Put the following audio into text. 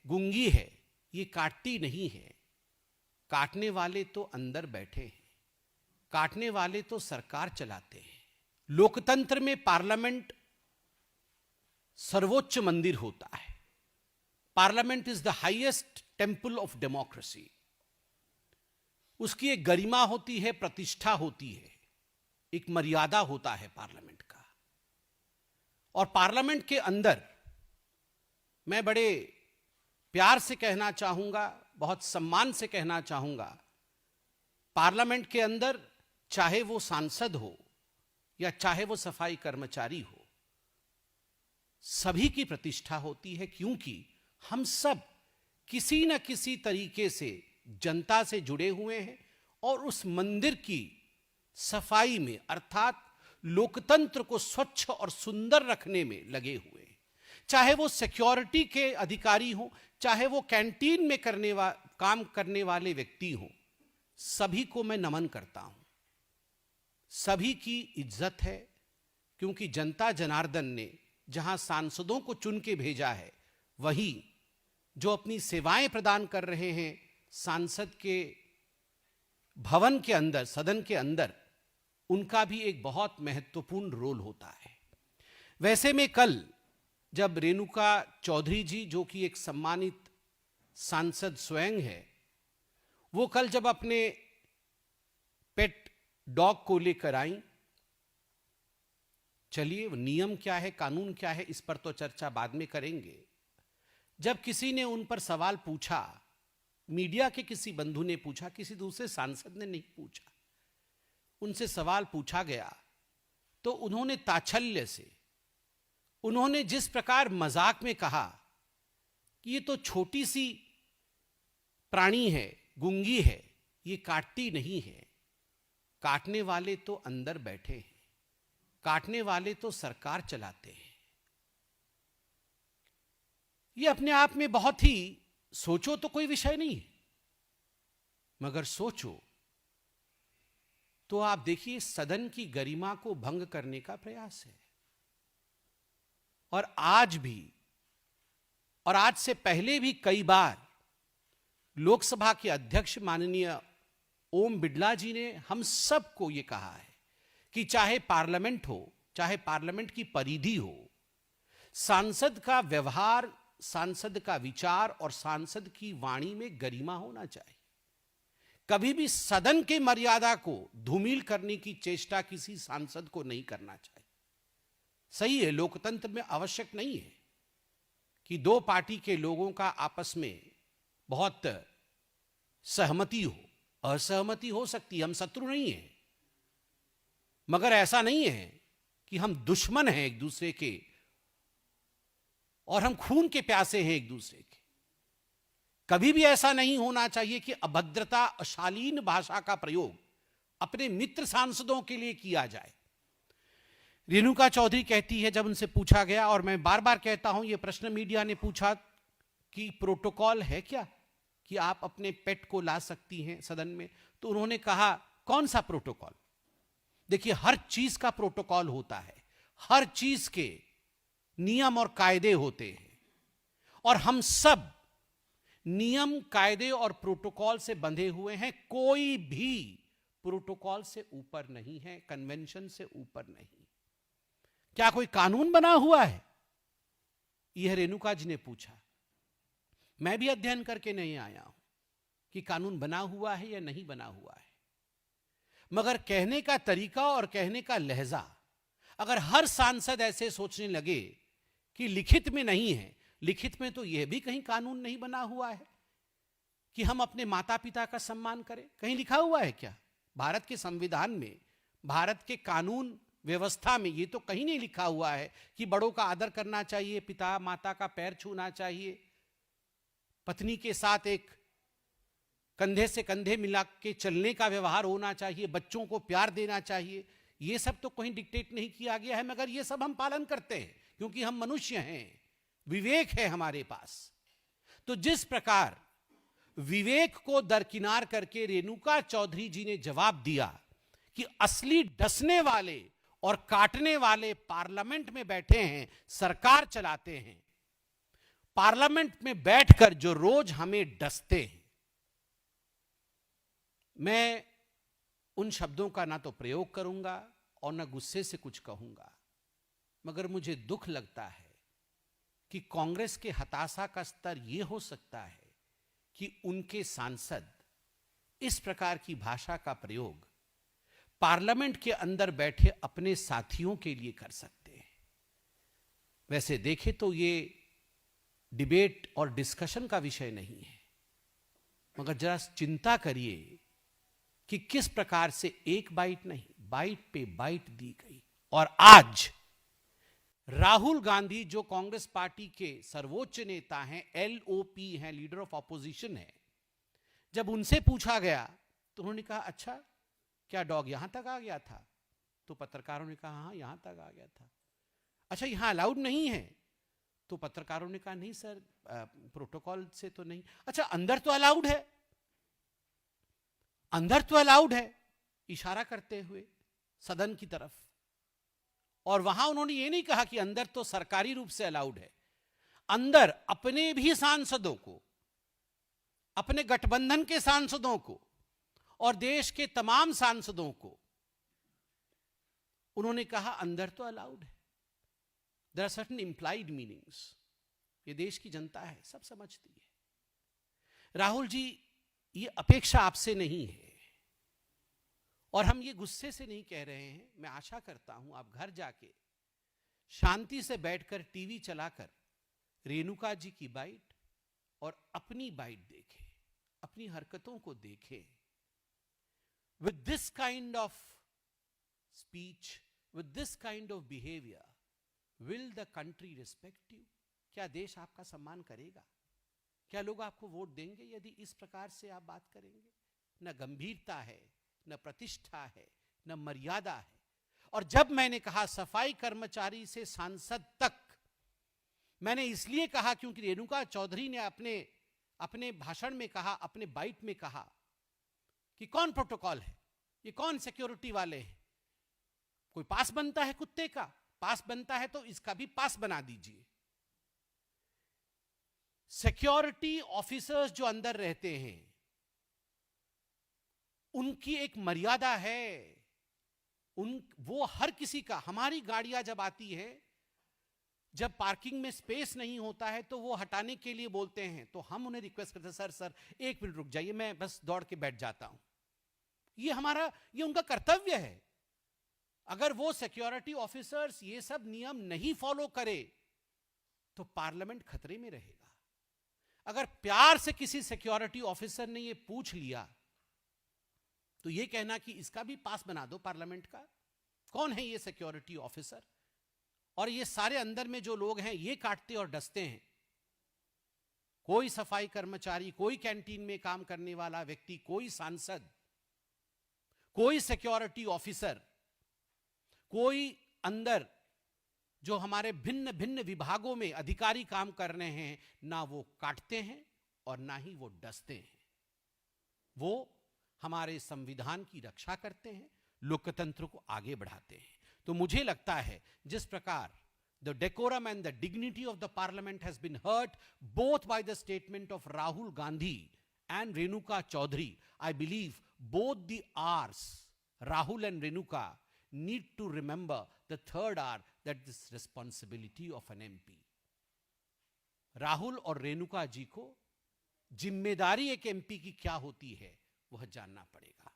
गूंगी है, ये काटती नहीं है। काटने वाले तो अंदर बैठे हैं, काटने वाले तो सरकार चलाते हैं। लोकतंत्र में पार्लियामेंट सर्वोच्च मंदिर होता है। Parliament is the highest temple of democracy. उसकी एक गरिमा होती है, प्रतिष्ठा होती है, एक मर्यादा होता है पार्लियामेंट का। और पार्लियामेंट के अंदर मैं बड़े प्यार से कहना चाहूंगा, बहुत सम्मान से कहना चाहूंगा, पार्लियामेंट के अंदर चाहे वो सांसद हो या चाहे वो सफाई कर्मचारी हो, सभी की प्रतिष्ठा होती है, क्योंकि हम सब किसी न किसी तरीके से जनता से जुड़े हुए हैं और उस मंदिर की सफाई में, अर्थात लोकतंत्र को स्वच्छ और सुंदर रखने में लगे हुए हैं। चाहे वो सिक्योरिटी के अधिकारी हो, चाहे वो कैंटीन में काम करने वाले व्यक्ति हो, सभी को मैं नमन करता हूं। सभी की इज्जत है, क्योंकि जनता जनार्दन ने जहां सांसदों को चुन के भेजा है, वहीं जो अपनी सेवाएं प्रदान कर रहे हैं सांसद के भवन के अंदर, सदन के अंदर, उनका भी एक बहुत महत्वपूर्ण रोल होता है। वैसे में कल जब रेणुका चौधरी जी, जो कि एक सम्मानित सांसद स्वयं है, वो कल जब अपने पेट डॉग को लेकर आई, चलिए नियम क्या है, कानून क्या है, इस पर तो चर्चा बाद में करेंगे। जब किसी ने उन पर सवाल पूछा, मीडिया के किसी बंधु ने पूछा, किसी दूसरे सांसद ने नहीं पूछा, उनसे सवाल पूछा गया, तो उन्होंने ताच्छल्य से, उन्होंने जिस प्रकार मजाक में कहा कि ये तो छोटी सी प्राणी है, गूंगी है, ये काटती नहीं है। काटने वाले तो अंदर बैठे हैं, काटने वाले तो सरकार चलाते हैं। ये अपने आप में बहुत ही, सोचो तो कोई विषय नहीं है, मगर सोचो तो आप देखिए सदन की गरिमा को भंग करने का प्रयास है। और आज भी, और आज से पहले भी कई बार लोकसभा के अध्यक्ष माननीय ओम बिड़ला जी ने हम सबको यह कहा है कि चाहे पार्लियामेंट हो, चाहे पार्लियामेंट की परिधि हो, सांसद का व्यवहार, सांसद का विचार और सांसद की वाणी में गरिमा होना चाहिए। कभी भी सदन के मर्यादा को धूमिल करने की चेष्टा किसी सांसद को नहीं करना चाहिए। सही है, लोकतंत्र में आवश्यक नहीं है कि दो पार्टी के लोगों का आपस में बहुत सहमति हो, असहमति हो सकती है, हम शत्रु नहीं हैं, मगर ऐसा नहीं है कि हम दुश्मन हैं एक दूसरे के और हम खून के प्यासे हैं एक दूसरे के। कभी भी ऐसा नहीं होना चाहिए कि अभद्रता, अशालीन भाषा का प्रयोग अपने मित्र सांसदों के लिए किया जाए। रेणुका चौधरी कहती है, जब उनसे पूछा गया, और मैं बार बार कहता हूं, यह प्रश्न मीडिया ने पूछा कि प्रोटोकॉल है क्या कि आप अपने पेट को ला सकती हैं सदन में, तो उन्होंने कहा कौन सा प्रोटोकॉल। देखिए, हर चीज का प्रोटोकॉल होता है, हर चीज के नियम और कायदे होते हैं, और हम सब नियम, कायदे और प्रोटोकॉल से बंधे हुए हैं। कोई भी प्रोटोकॉल से ऊपर नहीं है, कन्वेंशन से ऊपर नहीं। क्या कोई कानून बना हुआ है, यह रेणुका जी ने पूछा। मैं भी अध्ययन करके नहीं आया हूं कि कानून बना हुआ है या नहीं बना हुआ है, मगर कहने का तरीका और कहने का लहजा, अगर हर सांसद ऐसे सोचने लगे कि लिखित में नहीं है, लिखित में तो यह भी कहीं कानून नहीं बना हुआ है कि हम अपने माता पिता का सम्मान करें। कहीं लिखा हुआ है क्या भारत के संविधान में, भारत के कानून व्यवस्था में? ये तो कहीं नहीं लिखा हुआ है कि बड़ों का आदर करना चाहिए, पिता माता का पैर छूना चाहिए, पत्नी के साथ एक कंधे से कंधे मिला के चलने का व्यवहार होना चाहिए, बच्चों को प्यार देना चाहिए। ये सब तो कहीं डिक्टेट नहीं किया गया है, मगर ये सब हम पालन करते हैं क्योंकि हम मनुष्य हैं, विवेक है हमारे पास। तो जिस प्रकार विवेक को दरकिनार करके रेणुका चौधरी जी ने जवाब दिया कि असली डसने वाले और काटने वाले पार्लियामेंट में बैठे हैं, सरकार चलाते हैं, पार्लियामेंट में बैठकर जो रोज हमें डसते हैं, मैं उन शब्दों का ना तो प्रयोग करूंगा और ना गुस्से से कुछ कहूंगा, मगर मुझे दुख लगता है कि कांग्रेस के हताशा का स्तर यह हो सकता है कि उनके सांसद इस प्रकार की भाषा का प्रयोग पार्लियामेंट के अंदर बैठे अपने साथियों के लिए कर सकते हैं। वैसे देखें तो ये डिबेट और डिस्कशन का विषय नहीं है, मगर जरा चिंता करिए कि किस प्रकार से एक बाइट नहीं, बाइट पे बाइट दी गई। और आज राहुल गांधी जो कांग्रेस पार्टी के सर्वोच्च नेता हैं, LOP हैं, लीडर ऑफ ऑपोजिशन है, जब उनसे पूछा गया तो उन्होंने कहा अच्छा क्या डॉग यहां तक आ गया था? तो पत्रकारों ने कहा हाँ यहां तक आ गया था। अच्छा यहां अलाउड नहीं है? तो पत्रकारों ने कहा नहीं सर, प्रोटोकॉल से तो नहीं। अच्छा अंदर तो अलाउड है, अंदर तो अलाउड है, इशारा करते हुए सदन की तरफ। और वहां उन्होंने ये नहीं कहा कि अंदर तो सरकारी रूप से अलाउड है, अंदर अपने भी सांसदों को, अपने गठबंधन के सांसदों को और देश के तमाम सांसदों को उन्होंने कहा अंदर तो अलाउड है। There are certain implied meanings. ये देश की जनता है, सब समझती है। राहुल जी, ये अपेक्षा आपसे नहीं है और हम ये गुस्से से नहीं कह रहे हैं। मैं आशा करता हूं आप घर जाके शांति से बैठकर टीवी चलाकर रेणुका जी की बाइट और अपनी बाइट देखें, अपनी हरकतों को देखें। With this kind of speech, with this kind of behavior, will the country respect you? क्या देश आपका सम्मान करेगा? क्या लोग आपको वोट देंगे यदि इस प्रकार से आप बात करेंगे? न गंभीरता है, न प्रतिष्ठा है, न मर्यादा है। और जब मैंने कहा सफाई कर्मचारी से सांसद तक, मैंने इसलिए कहा क्योंकि रेणुका चौधरी ने अपने भाषण में कहा, अपने बाइट में कहा कि कौन प्रोटोकॉल है, ये कौन सिक्योरिटी वाले हैं? कोई पास बनता है कुत्ते का? पास बनता है तो इसका भी पास बना दीजिए। सिक्योरिटी ऑफिसर्स जो अंदर रहते हैं उनकी एक मर्यादा है। वो हर किसी का, हमारी गाड़ियां जब आती है, जब पार्किंग में स्पेस नहीं होता है तो वो हटाने के लिए बोलते हैं, तो हम उन्हें रिक्वेस्ट करते हैं सर 1 मिनट रुक जाइए, मैं बस दौड़ के बैठ जाता हूं। ये उनका कर्तव्य है। अगर वो सिक्योरिटी ऑफिसर्स ये सब नियम नहीं फॉलो करे तो पार्लियामेंट खतरे में रहेगा। अगर प्यार से किसी सिक्योरिटी ऑफिसर ने ये पूछ लिया तो ये कहना कि इसका भी पास बना दो पार्लियामेंट का। कौन है ये सिक्योरिटी ऑफिसर? और ये सारे अंदर में जो लोग हैं ये काटते और डसते हैं। कोई सफाई कर्मचारी, कोई कैंटीन में काम करने वाला व्यक्ति, कोई सांसद, कोई सिक्योरिटी ऑफिसर, कोई अंदर जो हमारे भिन्न भिन्न विभागों में अधिकारी काम कर रहे हैं, ना वो काटते हैं और ना ही वो डसते हैं। वो हमारे संविधान की रक्षा करते हैं, लोकतंत्र को आगे बढ़ाते हैं। तो मुझे लगता है जिस प्रकार the decorum and the dignity of the parliament has been hurt both by the statement of Rahul Gandhi and Renuka Chaudhary, I believe both the R's, Rahul and Renuka, need to remember the third R, that is responsibility of an MP. Rahul और रेणुका जी को जिम्मेदारी एक MP की क्या होती है वह जानना पड़ेगा।